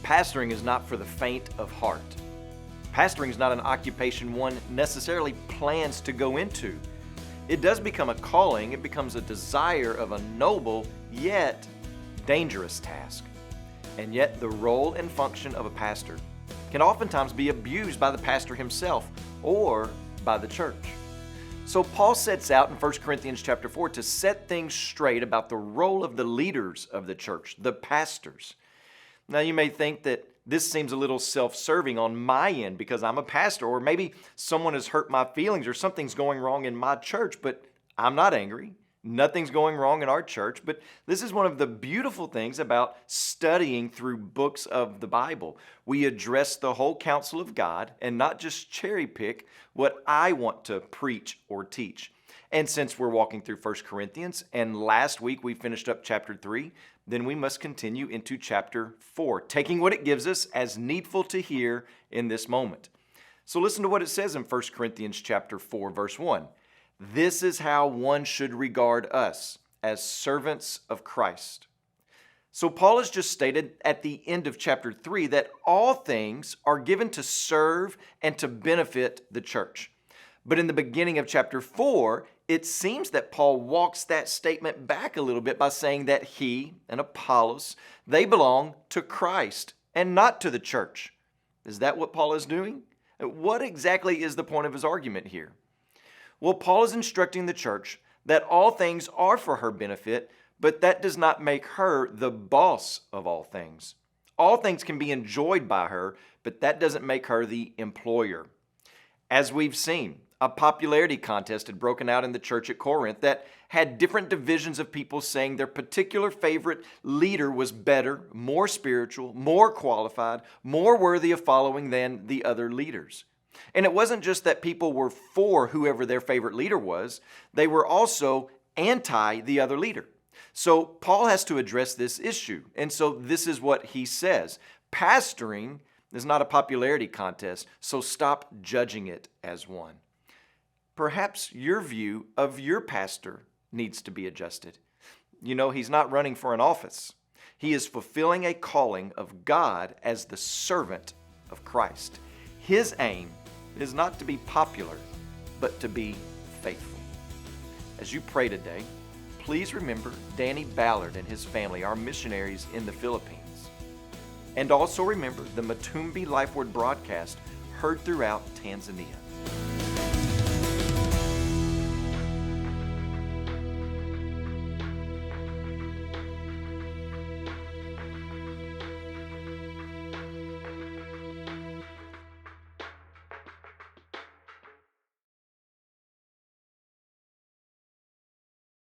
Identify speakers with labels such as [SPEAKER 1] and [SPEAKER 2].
[SPEAKER 1] Pastoring is not for the faint of heart. Pastoring is not an occupation one necessarily plans to go into. It does become a calling. It becomes a desire of a noble yet dangerous task. And yet the role and function of a pastor can oftentimes be abused by the pastor himself or by the church. So Paul sets out in 1 Corinthians chapter 4 to set things straight about the role of the leaders of the church, the pastors. Now you may think that this seems a little self-serving on my end because I'm a pastor, or maybe someone has hurt my feelings or something's going wrong in my church, but I'm not angry. Nothing's going wrong in our church, but this is one of the beautiful things about studying through books of the Bible. We address the whole counsel of God and not just cherry pick what I want to preach or teach. And since we're walking through 1 Corinthians, and last week we finished up chapter 3, then we must continue into chapter 4, taking what it gives us as needful to hear in this moment. So listen to what it says in 1 Corinthians chapter 4, verse 1. This is how one should regard us, as servants of Christ. So Paul has just stated at the end of chapter 3 that all things are given to serve and to benefit the church. But in the beginning of chapter 4, it seems that Paul walks that statement back a little bit by saying that he and Apollos, they belong to Christ and not to the church. Is that what Paul is doing? What exactly is the point of his argument here? Well, Paul is instructing the church that all things are for her benefit, but that does not make her the boss of all things. All things can be enjoyed by her, but that doesn't make her the employer. As we've seen, a popularity contest had broken out in the church at Corinth that had different divisions of people saying their particular favorite leader was better, more spiritual, more qualified, more worthy of following than the other leaders. And it wasn't just that people were for whoever their favorite leader was, they were also anti the other leader. So Paul has to address this issue. And so this is what he says. Pastoring is not a popularity contest, so stop judging it as one. Perhaps your view of your pastor needs to be adjusted. You know, he's not running for an office. He is fulfilling a calling of God as the servant of Christ. His aim is not to be popular, but to be faithful. As you pray today, please remember Danny Ballard and his family, our missionaries in the Philippines. And also remember the Matumbi Lifeword broadcast heard throughout Tanzania.